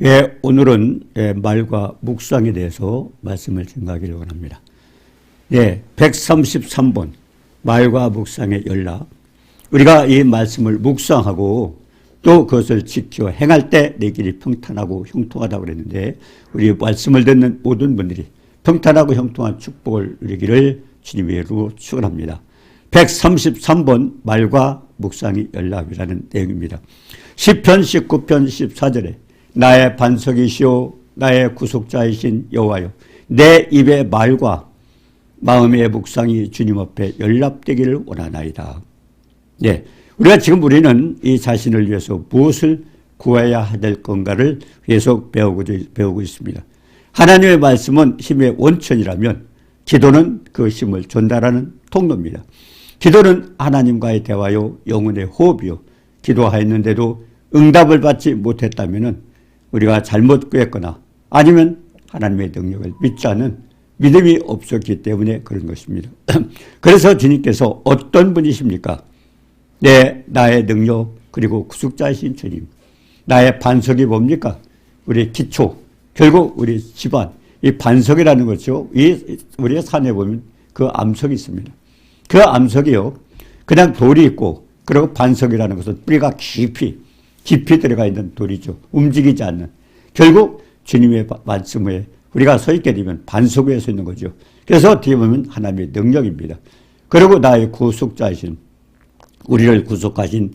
예, 오늘은 말과 묵상에 대해서 말씀을 증가하기를 원합니다. 예, 133번 말과 묵상의 연락. 우리가 이 말씀을 묵상하고 또 그것을 지켜 행할 때 내 길이 평탄하고 형통하다고 그랬는데, 우리 말씀을 듣는 모든 분들이 평탄하고 형통한 축복을 누리기를 주님의 이름으로 축원합니다. 133번 말과 묵상의 연락이라는 내용입니다. 시편 19편 14절에 나의 반석이시오 나의 구속자이신 여호와여, 내 입의 말과 마음의 묵상이 주님 앞에 연락되기를 원하나이다. 네, 우리는 이 자신을 위해서 무엇을 구해야 될 건가를 계속 배우고 있습니다. 하나님의 말씀은 힘의 원천이라면 기도는 그 힘을 전달하는 통로입니다. 기도는 하나님과의 대화요, 영혼의 호흡이요. 기도하였는데도 응답을 받지 못했다면 우리가 잘못 구했거나 아니면 하나님의 능력을 믿지 않는 믿음이 없었기 때문에 그런 것입니다. 그래서 주님께서 어떤 분이십니까? 나의 능력 그리고 구속자이신 주님. 나의 반석이 뭡니까? 우리 기초, 결국 우리 집안. 이 반석이라는 거죠. 우리의 산에 보면 그 암석이 있습니다. 그 암석이요, 그냥 돌이 있고, 그리고 반석이라는 것은 뿌리가 깊이 들어가 있는 돌이죠. 움직이지 않는. 결국 주님의 말씀에 우리가 서 있게 되면 반석 위에 서 있는 거죠. 그래서 어떻게 보면 하나님의 능력입니다. 그리고 나의 구속자이신, 우리를 구속하신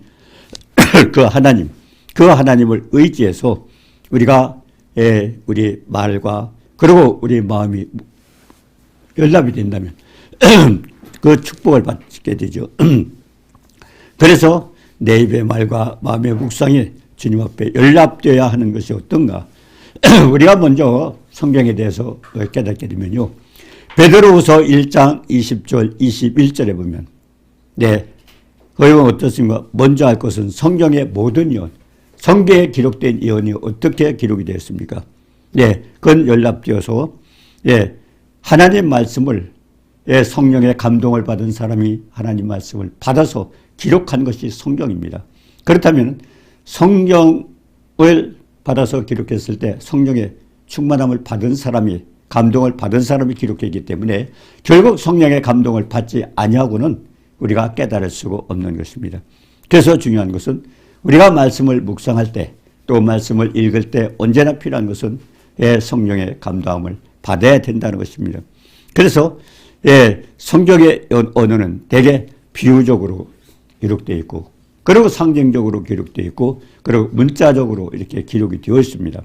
그 하나님, 그 하나님을 의지해서 우리가 우리 말과 그리고 우리 마음이 연락이 된다면 그 축복을 받게 되죠. 그래서 내 입의 말과 마음의 묵상이 주님 앞에 연락되어야 하는 것이 어떤가? 우리가 먼저 성경에 대해서 깨닫게 되면요, 베드로후서 1장 20절 21절에 보면 거기 보면 어떻습니까? 먼저 할 것은 성경의 모든 예언, 성경에 기록된 예언이 어떻게 기록이 되었습니까? 그건 연락되어서 하나님 말씀을 성령의 감동을 받은 사람이 하나님 말씀을 받아서 기록한 것이 성경입니다. 그렇다면 성경을 받아서 기록했을 때 성령의 충만함을 받은 사람이, 감동을 받은 사람이 기록했기 때문에 결국 성령의 감동을 받지 아니하고는 우리가 깨달을 수가 없는 것입니다. 그래서 중요한 것은 우리가 말씀을 묵상할 때, 또 말씀을 읽을 때 언제나 필요한 것은 성령의 감동함을 받아야 된다는 것입니다. 그래서 성경의 언어는 대개 비유적으로 기록되어 있고, 그리고 상징적으로 기록되어 있고, 그리고 문자적으로 이렇게 기록이 되어 있습니다.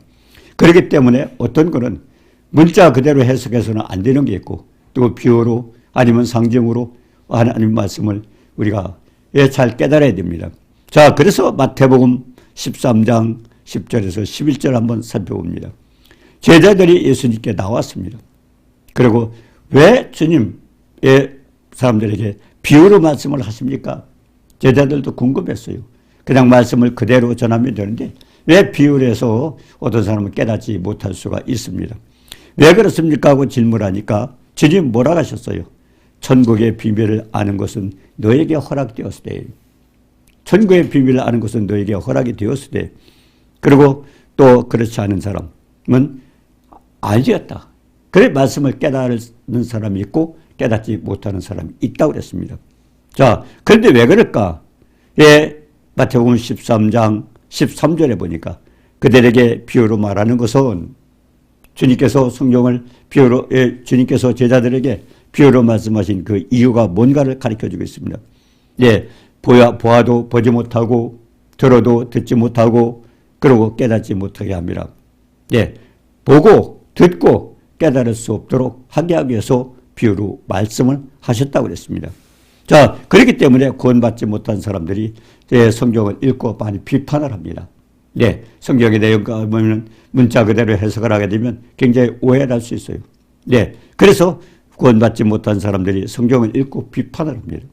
그렇기 때문에 어떤 거는 문자 그대로 해석해서는 안 되는 게 있고, 또 비유로 아니면 상징으로 하나님 말씀을 우리가 잘 깨달아야 됩니다. 자, 그래서 마태복음 13장 10절에서 11절 한번 살펴봅니다. 제자들이 예수님께 나왔습니다. 그리고 왜 주님의 사람들에게 비유로 말씀을 하십니까? 제자들도 궁금했어요. 그냥 말씀을 그대로 전하면 되는데 왜 비유를 해서 어떤 사람은 깨닫지 못할 수가 있습니다. 왜 그렇습니까? 하고 질문하니까 주님 뭐라고 하셨어요? 천국의 비밀을 아는 것은 너에게 허락되었을 때, 천국의 비밀을 아는 것은 너에게 허락이 되었을 때, 그리고 또 그렇지 않은 사람은 알지었다. 그래 말씀을 깨달는 사람이 있고 깨닫지 못하는 사람이 있다고 그랬습니다. 자, 그런데 왜 그럴까? 마태복음 13장 13절에 보니까 그들에게 비유로 말하는 것은 주님께서 성경을 비유로, 주님께서 제자들에게 비유로 말씀하신 그 이유가 뭔가를 가르쳐주고 있습니다. 보아도 보지 못하고 들어도 듣지 못하고 그리고 깨닫지 못하게 합니다. 보고 듣고 깨달을 수 없도록 하게 하기 위해서 비유로 말씀을 하셨다고 그랬습니다. 자, 그렇기 때문에 구원받지 못한 사람들이 성경을 읽고 많이 비판을 합니다. 성경의 내용과 보면 문자 그대로 해석을 하게 되면 굉장히 오해를 할 수 있어요. 그래서 구원받지 못한 사람들이 성경을 읽고 비판을 합니다.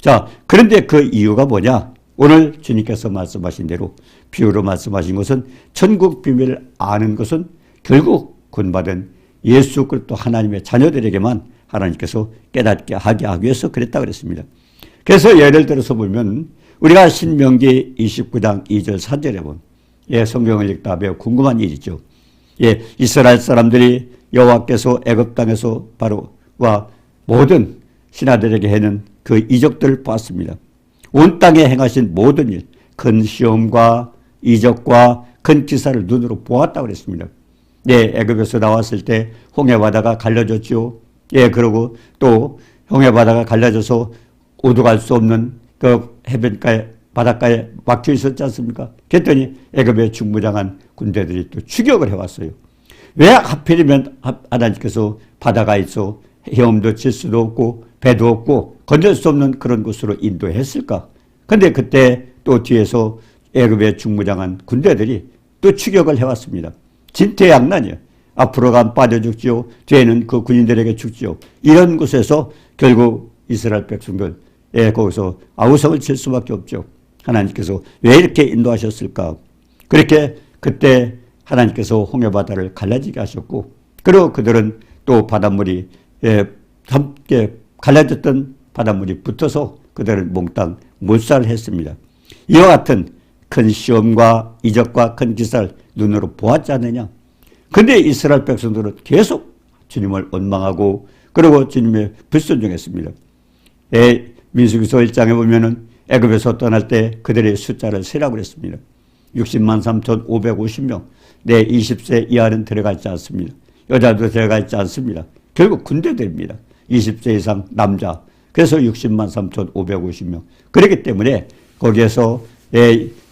자, 그런데 그 이유가 뭐냐? 오늘 주님께서 말씀하신 대로 비유로 말씀하신 것은 천국 비밀을 아는 것은 결국 구원받은 예수 그리스도 하나님의 자녀들에게만 하나님께서 깨닫게 하기 위해서 그랬다고 그랬습니다. 그래서 예를 들어서 보면 우리가 신명기 29장 2절 3절에 보면 예, 성경을 읽다 매우 궁금한 일이죠. 예, 이스라엘 사람들이 여호와께서 애굽 땅에서 바로 와 모든 신하들에게 해는 그 이적들을 보았습니다. 온 땅에 행하신 모든 일, 큰 시험과 이적과 큰 기사를 눈으로 보았다고 그랬습니다. 예, 애굽에서 나왔을 때 홍해 바다가 갈라졌죠. 예, 그리고 또 홍해 바다가 갈라져서 오도갈 수 없는 그 해변가에 바닷가에 막혀 있었지 않습니까? 그랬더니 애굽의 중무장한 군대들이 또 추격을 해왔어요. 왜 하필이면 하나님께서 바다가 있어 헤엄도 칠 수도 없고 배도 없고 건널 수 없는 그런 곳으로 인도했을까? 근데 그때 또 뒤에서 애굽의 중무장한 군대들이 또 추격을 해왔습니다. 진퇴양난이에요. 앞으로 가면 빠져 죽지요. 뒤에는 그 군인들에게 죽지요. 이런 곳에서 결국 이스라엘 백성들 거기서 아우성을 칠 수밖에 없죠. 하나님께서 왜 이렇게 인도하셨을까? 그렇게 그때 하나님께서 홍해바다를 갈라지게 하셨고, 그리고 그들은 또 바닷물이 함께 갈라졌던 바닷물이 붙어서 그들은 몽땅 몰살을 했습니다. 이와 같은 큰 시험과 이적과 큰 기사를 눈으로 보았지 않느냐? 근데 이스라엘 백성들은 계속 주님을 원망하고 그리고 주님의 불순종했습니다. 민수기서 1장에 보면은 애굽에서 떠날 때 그들의 숫자를 세라고 그랬습니다. 60만 3,550명. 20세 이하는 들어가 있지 않습니다. 여자도 들어가 있지 않습니다. 결국 군대들입니다. 20세 이상 남자. 그래서 60만 3,550명. 그렇기 때문에 거기에서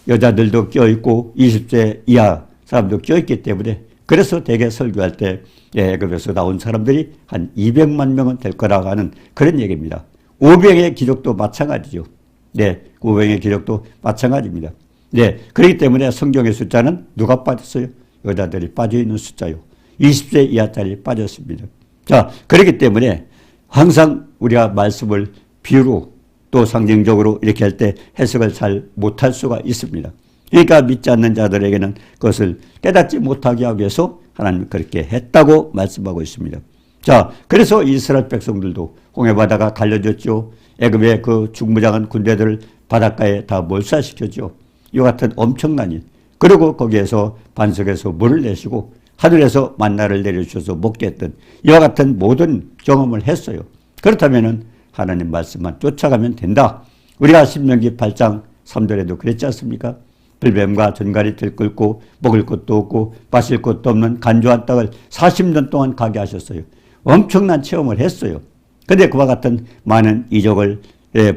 여자들도 껴있고 20세 이하 사람도 껴있기 때문에 그래서 대개 설교할 때 애굽에서 나온 사람들이 한 200만 명은 될 거라고 하는 그런 얘기입니다. 오병의 기록도 마찬가지죠. 네, 오병의 기록도 마찬가지입니다. 네, 그렇기 때문에 성경의 숫자는 누가 빠졌어요? 여자들이 빠져있는 숫자요. 20세 이하짜리 빠졌습니다. 자, 그렇기 때문에 항상 우리가 말씀을 비유로 또 상징적으로 이렇게 할 때 해석을 잘 못할 수가 있습니다. 그러니까 믿지 않는 자들에게는 그것을 깨닫지 못하게 하기 위해서 하나님이 그렇게 했다고 말씀하고 있습니다. 자, 그래서 이스라엘 백성들도 홍해바다가 갈려졌죠. 애굽의 그 중무장한 군대들을 바닷가에 다 몰살시켰죠. 이와 같은 엄청난 일. 그리고 거기에서 반석에서 물을 내시고 하늘에서 만나를 내려주셔서 먹게 했던 이와 같은 모든 경험을 했어요. 그렇다면 하나님 말씀만 쫓아가면 된다. 우리가 신명기 8장 3절에도 그랬지 않습니까? 불뱀과 전갈이 들끓고 먹을 것도 없고 마실 것도 없는 간조한 땅을 40년 동안 가게 하셨어요. 엄청난 체험을 했어요. 그런데 그와 같은 많은 이적을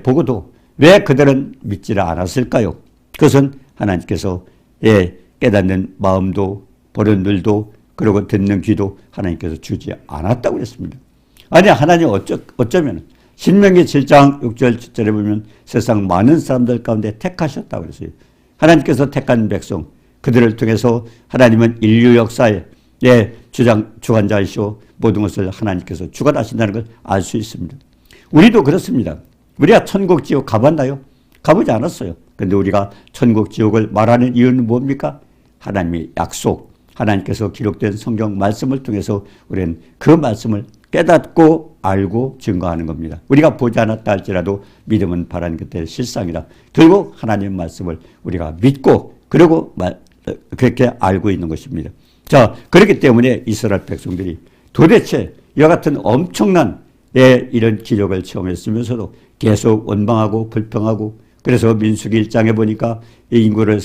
보고도 왜 그들은 믿지를 않았을까요? 그것은 하나님께서 깨닫는 마음도 보는 눈도 그리고 듣는 귀도 하나님께서 주지 않았다고 그랬습니다. 아니 하나님 어쩌면 신명기 7장 6절 7절에 보면 세상 많은 사람들 가운데 택하셨다고 그랬어요. 하나님께서 택한 백성 그들을 통해서 하나님은 인류 역사에 주관자이시오 모든 것을 하나님께서 주관하신다는 걸 알 수 있습니다. 우리도 그렇습니다. 우리가 천국 지옥 가봤나요? 가보지 않았어요. 그런데 우리가 천국 지옥을 말하는 이유는 뭡니까? 하나님의 약속, 하나님께서 기록된 성경 말씀을 통해서 우리는 그 말씀을 깨닫고 알고 증거하는 겁니다. 우리가 보지 않았다 할지라도 믿음은 바라는 그때의 실상이라. 결국 하나님의 말씀을 우리가 믿고 그리고 그렇게 알고 있는 것입니다. 자, 그렇기 때문에 이스라엘 백성들이 도대체 이와 같은 엄청난 이런 기적을 체험했으면서도 계속 원망하고 불평하고 그래서 민수기 1장에 보니까 이 인구를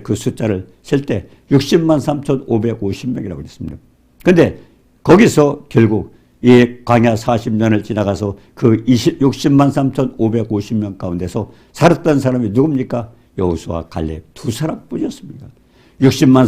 그 숫자를 셀 때 60만 3,550명이라고 했습니다. 그런데 거기서 결국 이 광야 40년을 지나가서 그 60만 3,550명 가운데서 살았던 사람이 누굽니까? 여호수아 갈렙 두 사람뿐이었습니다. 60만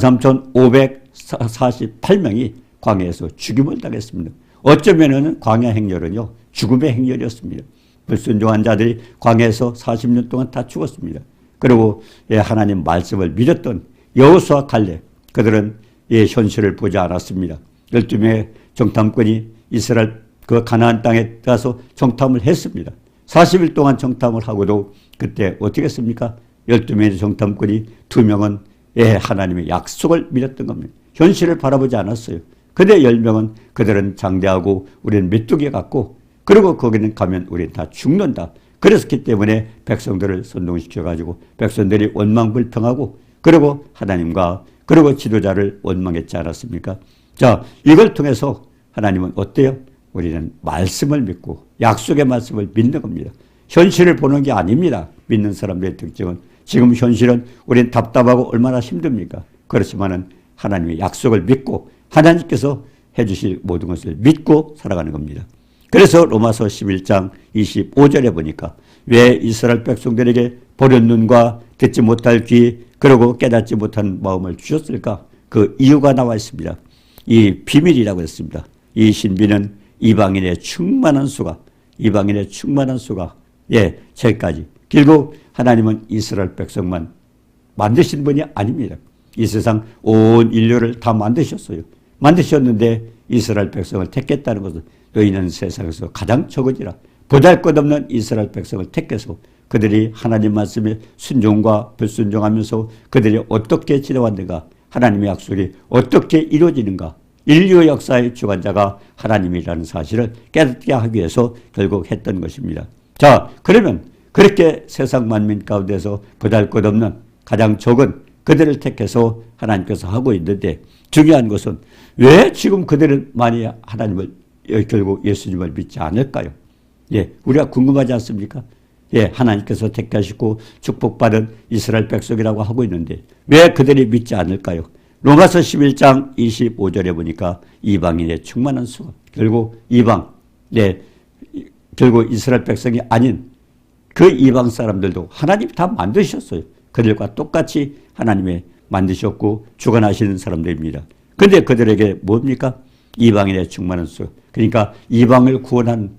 3,548명이 광야에서 죽임을 당했습니다. 어쩌면은 광야 행렬은요 죽음의 행렬이었습니다. 불순종한 자들이 광야에서 40년 동안 다 죽었습니다. 그리고 하나님 말씀을 믿었던 여호수아 갈렙 그들은 현실을 보지 않았습니다. 12명의 정탐꾼이 이스라엘 그 가나안 땅에 가서 정탐을 했습니다. 40일 동안 정탐을 하고도 그때 어떻게 했습니까? 12명의 정탐꾼이 2명은 하나님의 약속을 믿었던 겁니다. 현실을 바라보지 않았어요. 근데 10명은 그들은 장대하고 우리는 메뚜기 같고 그리고 거기는 가면 우리는 다 죽는다. 그랬기 때문에 백성들을 선동시켜가지고 백성들이 원망불평하고 그리고 하나님과 그리고 지도자를 원망했지 않았습니까? 자, 이걸 통해서 하나님은 어때요? 우리는 말씀을 믿고 약속의 말씀을 믿는 겁니다. 현실을 보는 게 아닙니다. 믿는 사람들의 특징은. 지금 현실은 우리는 답답하고 얼마나 힘듭니까? 그렇지만은 하나님의 약속을 믿고 하나님께서 해주실 모든 것을 믿고 살아가는 겁니다. 그래서 로마서 11장 25절에 보니까 왜 이스라엘 백성들에게 보는 눈과 듣지 못할 귀 그리고 깨닫지 못한 마음을 주셨을까? 그 이유가 나와 있습니다. 이 비밀이라고 했습니다. 이 신비는 이방인의 충만한 수가 제까지 결국 하나님은 이스라엘 백성만 만드신 분이 아닙니다. 이 세상 온 인류를 다 만드셨어요. 만드셨는데 이스라엘 백성을 택했다는 것은 너희는 세상에서 가장 적으리라. 보잘것없는 이스라엘 백성을 택해서 그들이 하나님 말씀에 순종과 불순종하면서 그들이 어떻게 지내왔는가, 하나님의 약속이 어떻게 이루어지는가, 인류 역사의 주관자가 하나님이라는 사실을 깨닫게 하기 위해서 결국 했던 것입니다. 자, 그러면 그렇게 세상 만민 가운데서 보잘것없는 가장 적은 그들을 택해서 하나님께서 하고 있는데 중요한 것은 왜 지금 그들은 많이 하나님을 결국 예수님을 믿지 않을까요? 예, 우리가 궁금하지 않습니까? 예, 하나님께서 택하시고 축복받은 이스라엘 백성이라고 하고 있는데 왜 그들이 믿지 않을까요? 로마서 11장 25절에 보니까 이방인의 충만한 수가 결국 결국 이스라엘 백성이 아닌 그 이방 사람들도 하나님 다 만드셨어요. 그들과 똑같이 하나님의 만드셨고 주관하시는 사람들입니다. 그런데 그들에게 뭡니까? 이방인의 충만한 수. 그러니까 이방을 구원한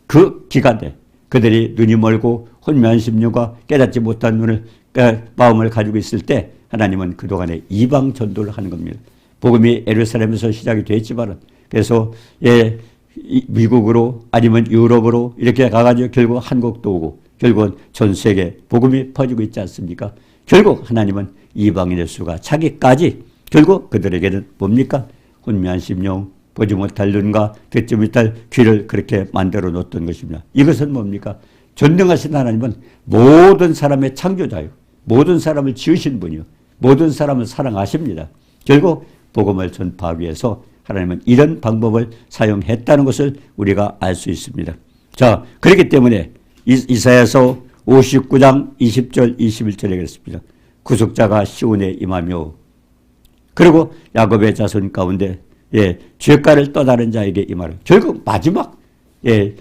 그 기간에 그들이 눈이 멀고 혼미한 심령과 깨닫지 못한 마음을 가지고 있을 때 하나님은 그동안에 이방 전도를 하는 겁니다. 복음이 예루살렘에서 시작이 됐지만은 그래서 미국으로 아니면 유럽으로 이렇게 가가지고 결국 한국도 오고 결국은 전 세계 복음이 퍼지고 있지 않습니까? 결국 하나님은 이방인의 수가 차기까지 결국 그들에게는 뭡니까? 혼미한 심령, 보지 못할 눈과 듣지 못할 귀를 그렇게 만들어 놓았던 것입니다. 이것은 뭡니까? 전능하신 하나님은 모든 사람의 창조자요. 모든 사람을 지으신 분이요. 모든 사람을 사랑하십니다. 결국 복음을 전파하기 위해서 하나님은 이런 방법을 사용했다는 것을 우리가 알 수 있습니다. 자, 그렇기 때문에 이사야서 59장 20절 21절에 그랬습니다. 구속자가 시온에 임하며 그리고 야곱의 자손 가운데 죄가를 떠나는 자에게 임하라. 결국 마지막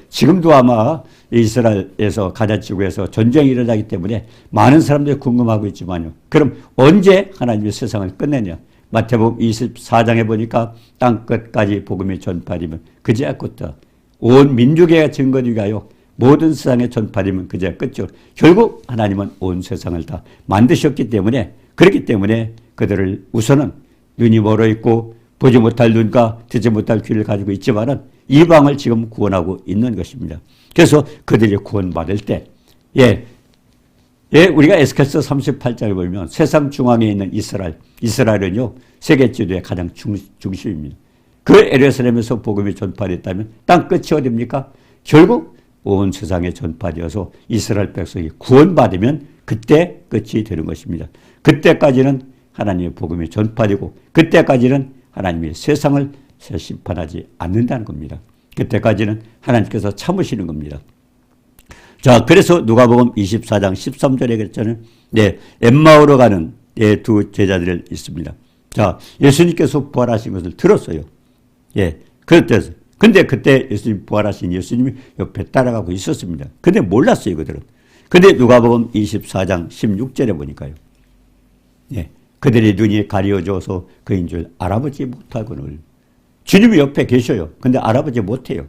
지금도 아마 이스라엘에서 가자 지구에서 전쟁이 일어나기 때문에 많은 사람들이 궁금하고 있지만요. 그럼 언제 하나님이 세상을 끝내냐? 마태복음 24장에 보니까 땅 끝까지 복음이 전파되면 그제야 끝이다. 온 민족의 증거되게 하여 모든 세상에 전파되면 그제야 끝이죠. 결국 하나님은 온 세상을 다 만드셨기 때문에 그렇기 때문에 그들을 우선은 눈이 멀어 있고 보지 못할 눈과 듣지 못할 귀를 가지고 있지만은 이방을 지금 구원하고 있는 것입니다. 그래서 그들이 구원받을 때, 우리가 에스겔서 38장을 보면 세상 중앙에 있는 이스라엘은요, 세계 지도의 가장 중심입니다. 그 예루살렘에서 복음이 전파됐다면 땅 끝이 어디입니까? 결국 온 세상에 전파되어서 이스라엘 백성이 구원받으면 그때 끝이 되는 것입니다. 그때까지는 하나님의 복음이 전파되고 그때까지는 하나님이 세상을 심판하지 않는다는 겁니다. 그때까지는 하나님께서 참으시는 겁니다. 자, 그래서 누가복음 24장 13절에 그랬잖아요. 엠마오로 가는 두 제자들이 있습니다. 자, 예수님께서 부활하신 것을 들었어요. 그랬대서. 근데 그때 예수님 부활하신 예수님이 옆에 따라가고 있었습니다. 근데 몰랐어요, 그들은. 근데 누가복음 24장 16절에 보니까요. 그들의 눈이 가려져서 그인 줄 알아보지 못하거늘. 주님이 옆에 계셔요. 근데 알아보지 못해요.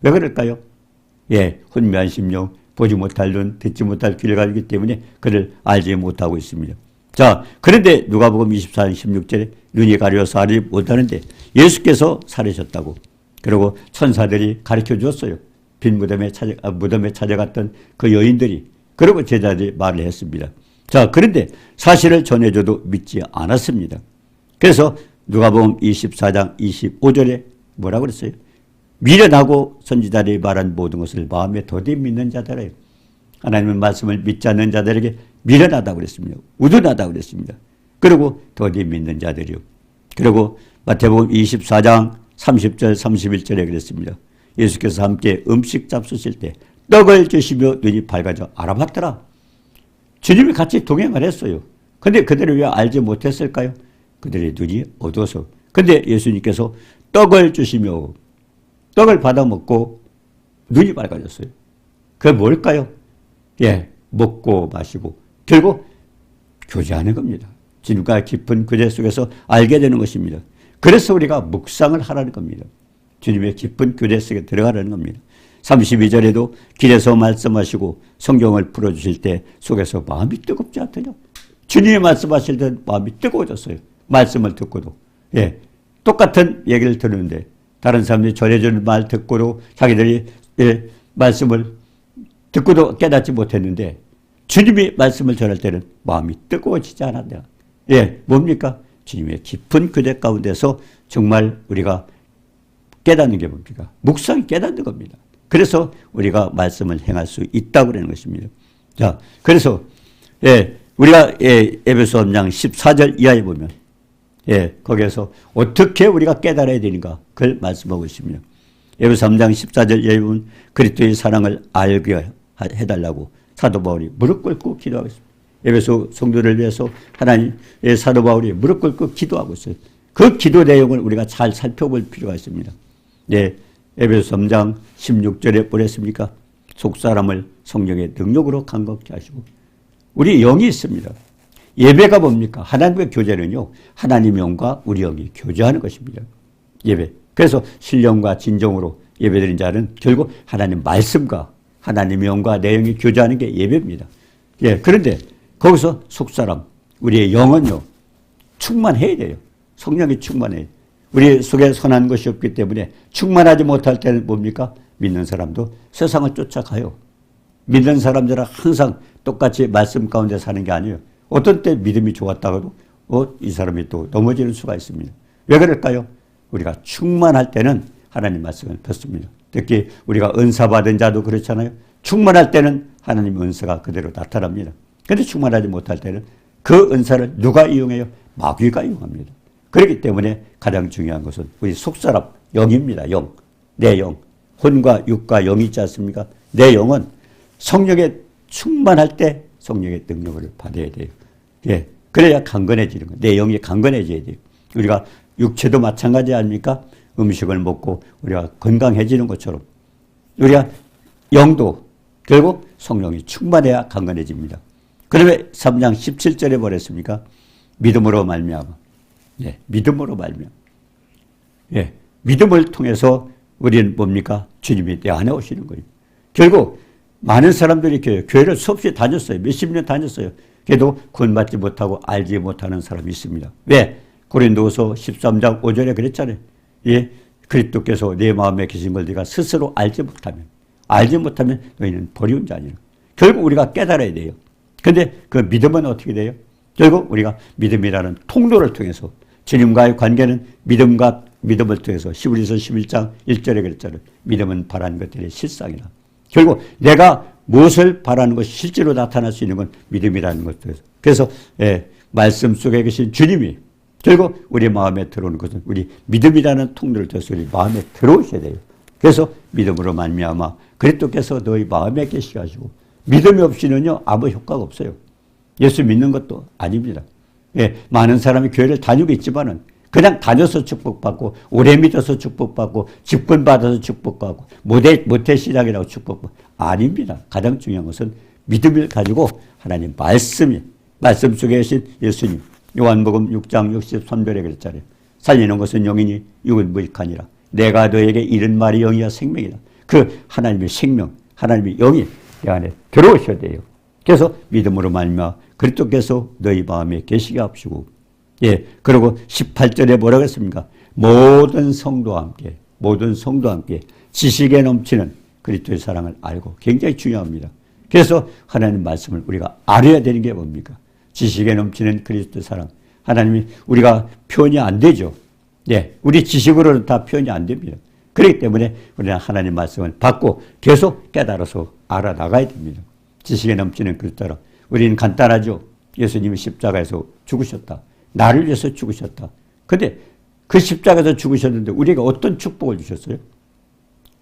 왜 그럴까요? 혼미한 심령, 보지 못할 눈, 듣지 못할 귀를 가지기 때문에 그를 알지 못하고 있습니다. 자, 그런데 누가복음 24장 16절에 눈이 가려서 알지 못하는데 예수께서 살으셨다고. 그리고 천사들이 가르쳐 주었어요. 빈 무덤에 찾아갔던 그 여인들이. 그리고 제자들이 말을 했습니다. 자, 그런데 사실을 전해줘도 믿지 않았습니다. 그래서 누가복음 24장 25절에 뭐라고 그랬어요? 미련하고 선지자들이 말한 모든 것을 마음에 더디 믿는 자들이에요. 하나님의 말씀을 믿지 않는 자들에게 미련하다고 그랬습니다. 우둔하다고 그랬습니다. 그리고 더디 믿는 자들이요. 그리고 마태복음 24장 30절 31절에 그랬습니다. 예수께서 함께 음식 잡수실 때 떡을 주시며 눈이 밝아져 알아봤더라. 주님이 같이 동행을 했어요. 근데 그들을 왜 알지 못했을까요? 그들의 눈이 어두워서. 근데 예수님께서 떡을 주시며 떡을 받아 먹고 눈이 밝아졌어요. 그게 뭘까요? 예, 먹고 마시고 결국 교제하는 겁니다. 주님과 깊은 교제 속에서 알게 되는 것입니다. 그래서 우리가 묵상을 하라는 겁니다. 주님의 깊은 교제 속에 들어가라는 겁니다. 32절에도 길에서 말씀하시고 성경을 풀어주실 때 속에서 마음이 뜨겁지 않더냐. 주님이 말씀하실 때 마음이 뜨거워졌어요. 말씀을 듣고도. 예, 똑같은 얘기를 듣는데 다른 사람들이 전해주는 말 듣고도 자기들이 말씀을 듣고도 깨닫지 못했는데 주님이 말씀을 전할 때는 마음이 뜨거워지지 않았냐. 예, 뭡니까? 주님의 깊은 교제 가운데서 정말 우리가 깨닫는 게 뭡니까? 묵상이 깨닫는 겁니다. 그래서 우리가 말씀을 행할 수 있다고 그러는 것입니다. 자, 그래서 우리가 에베소 3장 14절 이하에 보면 거기에서 어떻게 우리가 깨달아야 되는가 그걸 말씀하고 있습니다. 에베소 3장 14절 이하에 보면 그리스도의 사랑을 알게 해달라고 사도 바울이 무릎 꿇고 기도하고 있습니다. 에베소 성도를 위해서 하나님의 사도 바울이 무릎 꿇고 기도하고 있어요. 그 기도 내용을 우리가 잘 살펴볼 필요가 있습니다. 에베소 3장 16절에 보냈습니까? 속사람을 성령의 능력으로 강건케 하시고 우리 영이 있습니다. 예배가 뭡니까? 하나님의 교제는요. 하나님의 영과 우리 영이 교제하는 것입니다. 예배. 그래서 신령과 진정으로 예배드린 자는 결국 하나님 말씀과 하나님의 영과 내 영이 교제하는 게 예배입니다. 그런데 거기서 속사람, 우리의 영은요. 충만해야 돼요. 성령이 충만해요. 우리 속에 선한 것이 없기 때문에 충만하지 못할 때는 뭡니까? 믿는 사람도 세상을 쫓아가요. 믿는 사람들은 항상 똑같이 말씀 가운데 사는 게 아니에요. 어떤 때 믿음이 좋았다가도 이 사람이 또 넘어지는 수가 있습니다. 왜 그럴까요? 우리가 충만할 때는 하나님 말씀을 듣습니다. 특히 우리가 은사 받은 자도 그렇잖아요. 충만할 때는 하나님 은사가 그대로 나타납니다. 그런데 충만하지 못할 때는 그 은사를 누가 이용해요? 마귀가 이용합니다. 그렇기 때문에 가장 중요한 것은 우리 속사람, 영입니다. 영. 내 영. 혼과 육과 영이 있지 않습니까? 내 영은 성령에 충만할 때 성령의 능력을 받아야 돼요. 그래야 강건해지는 거예요. 내 영이 강건해져야 돼요. 우리가 육체도 마찬가지 아닙니까? 음식을 먹고 우리가 건강해지는 것처럼 우리가 영도 결국 성령이 충만해야 강건해집니다. 그러면 3장 17절에 뭐랬습니까? 믿음으로 말미암아. 믿음으로 말미암아. 믿음을 통해서 우리는 뭡니까? 주님이 내 안에 오시는 거예요. 결국 많은 사람들이 교회를 수없이 다녔어요. 몇십 년 다녔어요. 그래도 구원받지 못하고 알지 못하는 사람이 있습니다. 왜? 고린도후서 13장 5절에 그랬잖아요. 그리스도께서 내 마음에 계신 걸 네가 스스로 알지 못하면 너희는 버리운 자니라. 결국 우리가 깨달아야 돼요. 근데 그 믿음은 어떻게 돼요? 결국 우리가 믿음이라는 통로를 통해서 주님과의 관계는 믿음을 통해서 히브리서 11장 1절에 그랬잖아요. 믿음은 바라는 것들의 실상이라. 결국 내가 무엇을 바라는 것이 실제로 나타날 수 있는 건 믿음이라는 것들. 그래서 말씀 속에 계신 주님이 결국 우리 마음에 들어오는 것은 우리 믿음이라는 통로를 통해서 우리 마음에 들어오셔야 돼요. 그래서 믿음으로 말미암아 그리스도께서 너희 마음에 계시게 하시고 믿음이 없이는요 아무 효과가 없어요. 예수 믿는 것도 아닙니다. 많은 사람이 교회를 다니고 있지만은 그냥 다녀서 축복받고 오래 믿어서 축복받고 직분받아서 축복받고 모태신앙이라고 축복받고 아닙니다. 가장 중요한 것은 믿음을 가지고 하나님 말씀 속에 계신 예수님 요한복음 6장 63절에 그랬잖아요. 살리는 것은 영이니 육은 무익하니라. 내가 너에게 이른 말이 영이야 생명이다. 그 하나님의 생명 하나님의 영이 내 안에 들어오셔야 돼요. 그래서 믿음으로 말미암아 그리스도께서 너희 마음에 계시게 하시고 그리고 18절에 뭐라고 했습니까? 모든 성도와 함께 지식에 넘치는 그리스도의 사랑을 알고 굉장히 중요합니다. 그래서 하나님 말씀을 우리가 알아야 되는 게 뭡니까? 지식에 넘치는 그리스도의 사랑. 하나님이 우리가 표현이 안 되죠. 우리 지식으로는 다 표현이 안 됩니다. 그렇기 때문에 우리는 하나님 말씀을 받고 계속 깨달아서 알아나가야 됩니다. 지식에 넘치는 그리스도라. 우리는 간단하죠. 예수님이 십자가에서 죽으셨다. 나를 위해서 죽으셨다. 근데 그 십자가에서 죽으셨는데 우리가 어떤 축복을 주셨어요?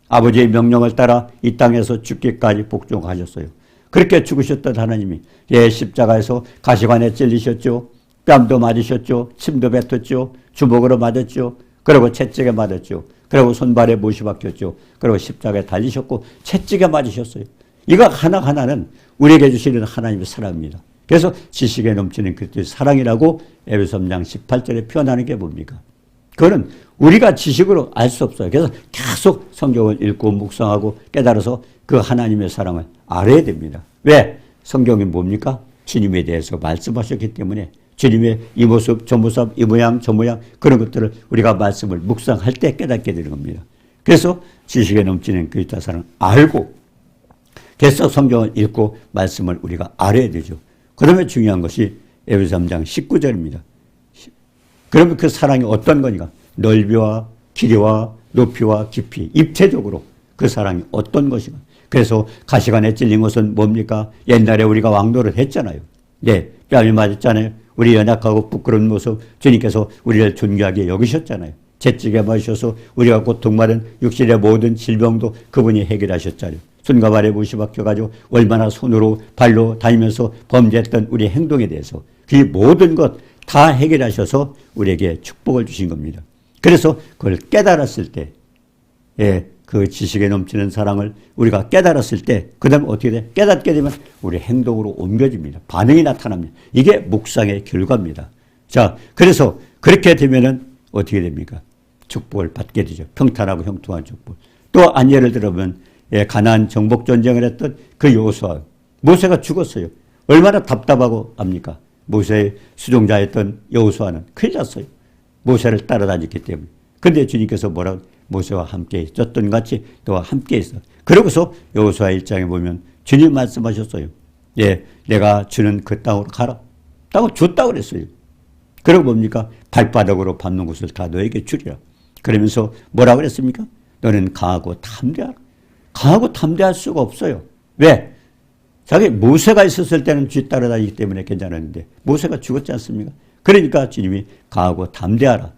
아버지의 명령을 따라 이 땅에서 죽기까지 복종하셨어요. 그렇게 죽으셨던 하나님이 십자가에서 가시관에 찔리셨죠. 뺨도 맞으셨죠. 침도 뱉었죠. 주먹으로 맞았죠. 그리고 채찍에 맞았죠. 그리고 손발에 못이 박혔죠. 그리고 십자가에 달리셨고 채찍에 맞으셨어요. 이거 하나하나는 우리에게 주시는 하나님의 사랑입니다. 그래서 지식에 넘치는 그리스도의 사랑이라고 에베소 3장 18절에 표현하는 게 뭡니까? 그거는 우리가 지식으로 알 수 없어요. 그래서 계속 성경을 읽고 묵상하고 깨달아서 그 하나님의 사랑을 알아야 됩니다. 왜? 성경이 뭡니까? 주님에 대해서 말씀하셨기 때문에 주님의 이 모습, 저 모습, 이 모양, 저 모양 그런 것들을 우리가 말씀을 묵상할 때 깨닫게 되는 겁니다. 그래서 지식에 넘치는 그리스도의 사랑을 알고 계속 성경을 읽고 말씀을 우리가 알아야 되죠. 그러면 중요한 것이 에베소 3장 19절입니다. 그러면 그 사랑이 어떤 거니까? 넓이와 길이와 높이와 깊이 입체적으로 그 사랑이 어떤 것인가? 그래서 가시관에 찔린 것은 뭡니까? 옛날에 우리가 왕노를 했잖아요. 네, 뺨이 맞았잖아요. 우리 연약하고 부끄러운 모습 주님께서 우리를 존귀하게 여기셨잖아요. 채찍에 맞으셔서 우리가 고통받은 육신의 모든 질병도 그분이 해결하셨잖아요. 손과 발에 못이 박혀가지고 얼마나 손으로 발로 다니면서 범죄했던 우리 행동에 대해서 그 모든 것 다 해결하셔서 우리에게 축복을 주신 겁니다. 그래서 그걸 깨달았을 때, 그 지식에 넘치는 사랑을 우리가 깨달았을 때, 그 다음에 어떻게 돼? 깨닫게 되면 우리 행동으로 옮겨집니다. 반응이 나타납니다. 이게 묵상의 결과입니다. 자, 그래서 그렇게 되면은 어떻게 됩니까? 축복을 받게 되죠. 평탄하고 형통한 축복. 또 안 예를 들어보면 가나안 정복 전쟁을 했던 그 여호수아, 모세가 죽었어요. 얼마나 답답하고 압니까? 모세의 수종자였던 여호수아는 큰일 났어요. 모세를 따라다녔기 때문에. 근데 주님께서 뭐라고? 모세와 함께 있었던 같이 또 함께 있어. 그러고서 여호수아 1장에 보면 주님 말씀하셨어요. 내가 주는 그 땅으로 가라. 땅을 줬다고 그랬어요. 그리고 뭡니까? 발바닥으로 밟는 곳을 다 너에게 주리라. 그러면서 뭐라고 그랬습니까? 너는 강하고 담대하라. 강하고 담대할 수가 없어요. 왜? 자기 모세가 있었을 때는 쥐 따라다니기 때문에 괜찮았는데 모세가 죽었지 않습니까? 그러니까 주님이 강하고 담대하라.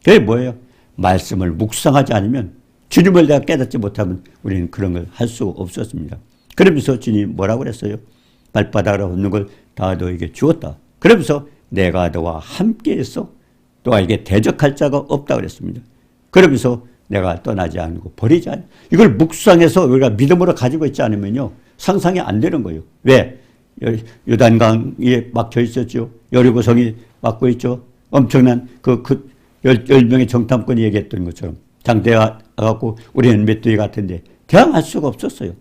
그게 뭐예요? 말씀을 묵상하지 않으면 주님을 내가 깨닫지 못하면 우리는 그런 걸 할 수 없었습니다. 그러면서 주님이 뭐라고 그랬어요? 발바닥으로 걷는 걸 다 너에게 주었다. 그러면서 내가 너와 함께 있어 너에게 대적할 자가 없다 그랬습니다. 그러면서 내가 떠나지 않고 버리지 않고 이걸 묵상해서 우리가 믿음으로 가지고 있지 않으면요. 상상이 안 되는 거예요. 왜? 요단강에 막혀 있었죠. 여리고성이 막고 있죠. 엄청난 그 10명의 정탐꾼이 얘기했던 것처럼 장대가 갖고 우리는 멧돼지 같은데 대항할 수가 없었어요.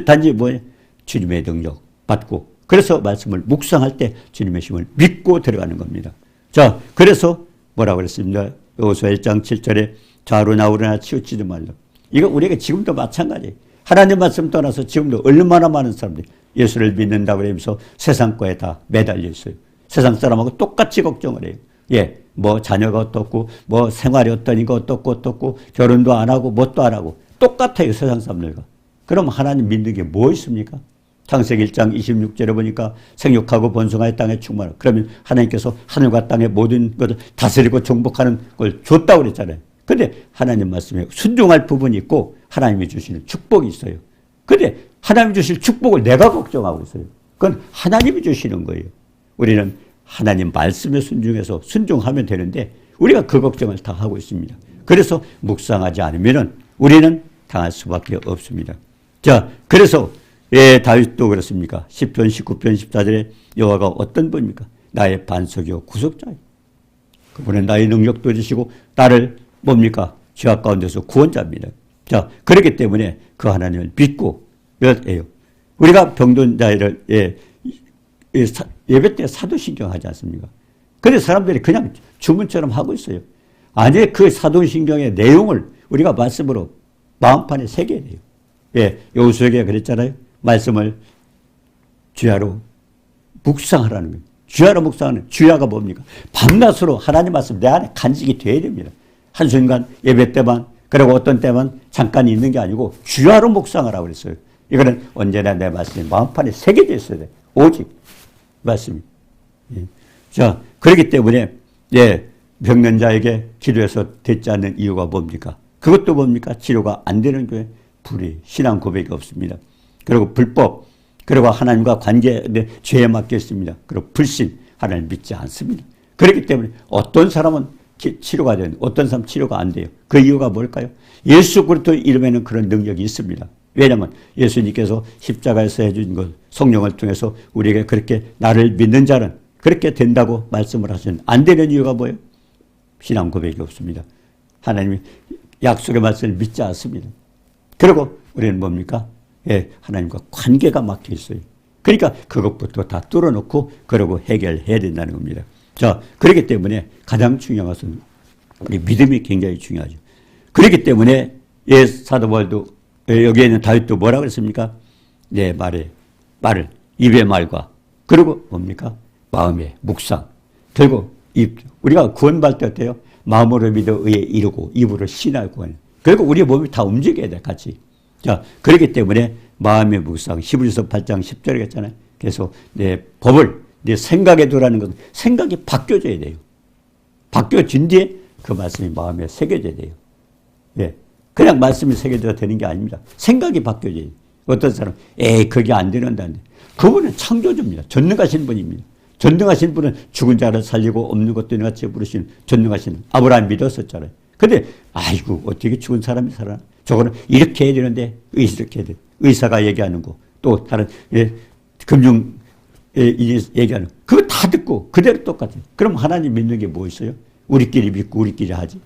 단지 뭐예요? 주님의 능력 받고 그래서 말씀을 묵상할 때 주님의 힘을 믿고 들어가는 겁니다. 자, 그래서 뭐라고 그랬습니다. 여호수아 1장 7절에 좌로 나오려나 치우치지 말라. 이거 우리에게 지금도 마찬가지예요. 하나님 말씀 떠나서 지금도 얼마나 많은 사람들이 예수를 믿는다고 그러면서 세상 거에 다 매달려 있어요. 세상 사람하고 똑같이 걱정을 해요. 뭐 자녀가 어떻고 뭐 생활이 어떠니까 어떻고 결혼도 안 하고 뭣도 안 하고 똑같아요. 세상 사람들과. 그럼 하나님 믿는 게 뭐 있습니까? 창세기 1장 26절에 보니까 생육하고 번성하여 땅에 충만하고 그러면 하나님께서 하늘과 땅의 모든 것을 다스리고 정복하는 걸 줬다고 그랬잖아요. 근데 하나님 말씀에 순종할 부분이 있고 하나님이 주시는 축복이 있어요. 근데 하나님이 주실 축복을 내가 걱정하고 있어요. 그건 하나님이 주시는 거예요. 우리는 하나님 말씀에 순종해서 순종하면 되는데 우리가 그 걱정을 다 하고 있습니다. 그래서 묵상하지 않으면 우리는 당할 수밖에 없습니다. 자, 그래서 다윗도 그렇습니까? 10편 19편 14절에 여호와가 어떤 분입니까? 나의 반석이요 구속자예요. 그분은 나의 능력도 주시고 나를 뭡니까? 죄악 가운데서 구원자입니다. 자, 그렇기 때문에 그 하나님을 믿고 해요. 우리가 병든 자를 예배 때 사도신경 하지 않습니까? 근데 사람들이 그냥 주문처럼 하고 있어요. 아니, 그 사도신경의 내용을 우리가 말씀으로 마음판에 새겨야 돼요. 여호수아에게 그랬잖아요. 말씀을 주야로 묵상하라는 거예요. 주야로 묵상하는 주야가 뭡니까? 밤낮으로 하나님 말씀 내 안에 간직이 돼야 됩니다. 한순간 예배 때만 그리고 어떤 때만 잠깐 있는 게 아니고 주야로 묵상하라고 그랬어요. 이거는 언제나 내 말씀이 마음판에 새겨져 있어야 돼. 오직 말씀. 예. 자, 그렇기 때문에, 예, 병든 자에게 기도해서 되지 않는 이유가 뭡니까? 그것도 뭡니까? 치료가 안 되는 교회, 불의, 신앙 고백이 없습니다. 그리고 불법, 그리고 하나님과 관계, 죄에 맡겨 있습니다. 그리고 불신, 하나님 믿지 않습니다. 그렇기 때문에 어떤 사람은 치료가 되는, 어떤 사람은 치료가 안 돼요. 그 이유가 뭘까요? 예수 그리스도 이름에는 그런 능력이 있습니다. 왜냐하면 예수님께서 십자가에서 해준 것, 성령을 통해서 우리에게 그렇게 나를 믿는 자는 그렇게 된다고 말씀을 하시는, 안 되는 이유가 뭐예요? 신앙 고백이 없습니다. 하나님이 약속의 말씀을 믿지 않습니다. 그리고 우리는 뭡니까? 예, 하나님과 관계가 막혀 있어요. 그러니까 그것부터 다 뚫어놓고 그러고 해결해야 된다는 겁니다. 자, 그렇기 때문에 가장 중요한 것은 우리 믿음이 굉장히 중요하죠. 그렇기 때문에 예, 사도 바울도 여기에 있는 다윗도 뭐라고 그랬습니까? 내 말을 입의 말과 그리고 뭡니까? 마음의 묵상. 결국 우리가 구원받을 때 어때요? 마음으로 믿어 의에 이르고 입으로 신하고 구원. 결국 우리 몸이 다 움직여야 돼, 같이. 자, 그렇기 때문에 마음의 묵상, 히브리서 8장 10절에 했잖아요. 그래서 내 법을 내 생각에 두라는 것은 생각이 바뀌어져야 돼요. 바뀌어진 뒤에 그 말씀이 마음에 새겨져야 돼요. 예. 그냥 말씀이 새겨져야 되는 게 아닙니다. 생각이 바뀌어져야 돼요. 어떤 사람, 그게 안 되는다는데. 그분은 창조주입니다. 전능하신 분입니다. 전능하신 분은 죽은 자를 살리고 없는 것도 같이 부르시는 전능하신 아브라함 믿었었잖아요. 근데 아이고 어떻게 죽은 사람이 살아나? 저거는 이렇게 해야 되는데 이렇게 해야 돼. 의사가 얘기하는 거, 또 다른 금융 얘기하는 거, 그거 다 듣고 그대로 똑같아요. 그럼 하나님 믿는 게 뭐 있어요? 우리끼리 믿고 우리끼리 하지.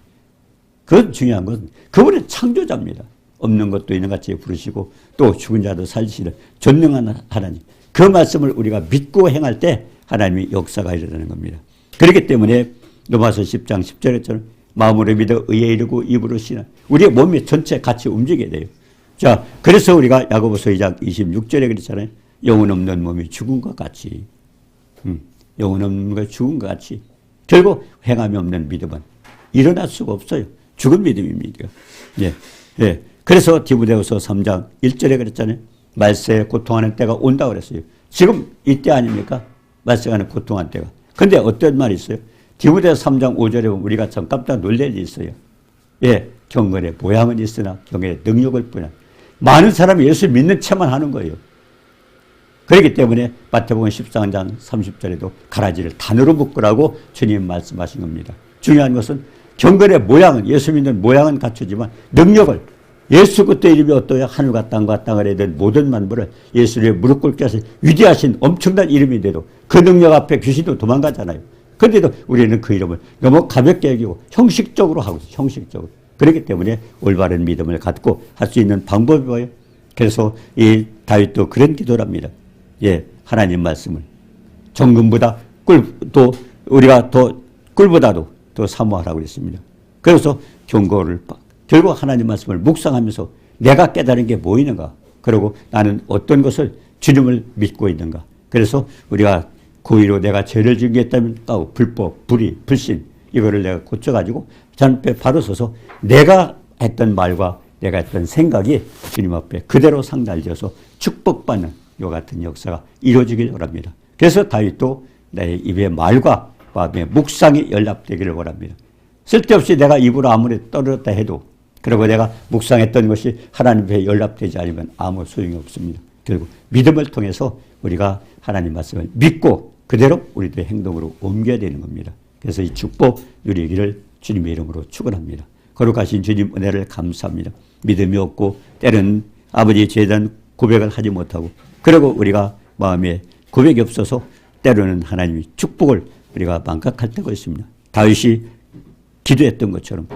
그건 중요한 것은 그분은 창조자입니다. 없는 것도 있는 같이 부르시고 또 죽은 자도 살리시는 전능한 하나님. 그 말씀을 우리가 믿고 행할 때 하나님이 역사가 일어나는 겁니다. 그렇기 때문에 로마서 10장 10절에처럼 마음으로 믿어 의에 이르고 입으로 신하. 우리의 몸이 전체 같이 움직여야 돼요. 자, 그래서 우리가 야고보서 2장 26절에 그랬잖아요. 영혼 없는 몸이 죽은 것 같이. 영혼 없는 것이 죽은 것 같이. 결국 행함이 없는 믿음은 일어날 수가 없어요. 죽은 믿음입니다. 예. 예. 그래서 디모데후서 3장 1절에 그랬잖아요. 말세에 고통하는 때가 온다고 그랬어요. 지금 이때 아닙니까? 말세가는 고통하는 때가. 근데 어떤 말이 있어요? 디모데후서 3장 5절에 보면 우리가 참 깜짝 놀랄 일이 있어요. 예. 경건의 모양은 있으나 경건의 능력을 뿐이야. 많은 사람이 예수 믿는 체만 하는 거예요. 그렇기 때문에 마태복음 14장 30절에도 가라지를 단으로 묶으라고 주님 말씀하신 겁니다. 중요한 것은 경건의 모양은, 예수 믿는 모양은 갖추지만 능력을, 예수 그리스도 이름이 어떠냐? 하늘과 땅을 해야 된 모든 만물을 예수의 무릎 꿇게 하신 위대하신 엄청난 이름인데도 그 능력 앞에 귀신도 도망가잖아요. 그런데도 우리는 그 이름을 너무 가볍게 여기고 형식적으로 하고 있어요. 형식적으로. 그렇기 때문에 올바른 믿음을 갖고 할 수 있는 방법이 뭐예요? 그래서 이 다윗도 그런 기도를 합니다. 예, 하나님 말씀을 정금보다 또 우리가 더 꿀보다도 더 사모하라고 그랬습니다. 그래서 경고를 결국 하나님 말씀을 묵상하면서 내가 깨달은 게 뭐 있는가? 그리고 나는 어떤 것을 주님을 믿고 있는가? 그래서 우리가 고의로 내가 죄를 지은 게 있다면 불법, 불의, 불신 이거를 내가 고쳐가지고 전 앞에 바로 서서 내가 했던 말과 내가 했던 생각이 주님 앞에 그대로 상달되어서 축복받는 이 같은 역사가 이루어지길 원합니다. 그래서 다윗도 내 입의 말과 마음의 묵상이 연락되기를 원합니다. 쓸데없이 내가 입으로 아무리 떨어졌다 해도 그리고 내가 묵상했던 것이 하나님 앞에 연락되지 않으면 아무 소용이 없습니다. 결국 믿음을 통해서 우리가 하나님 말씀을 믿고 그대로 우리들의 행동으로 옮겨야 되는 겁니다. 그래서 이 축복 누리기를 주님의 이름으로 축원합니다. 거룩하신 주님 은혜를 감사합니다. 믿음이 없고 때는 아버지의 죄에 대한 고백을 하지 못하고 그리고 우리가 마음에 고백이 없어서 때로는 하나님의 축복을 우리가 망각할 때가 있습니다. 다윗이 기도했던 것처럼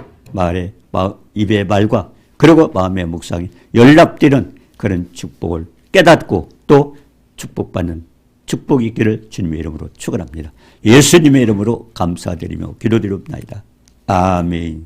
입의 말과 그리고 마음의 묵상이 연락되는 그런 축복을 깨닫고 또 축복받는 축복이 있기를 주님의 이름으로 축원합니다. 예수님의 이름으로 감사드리며 기도드립니다. 아멘.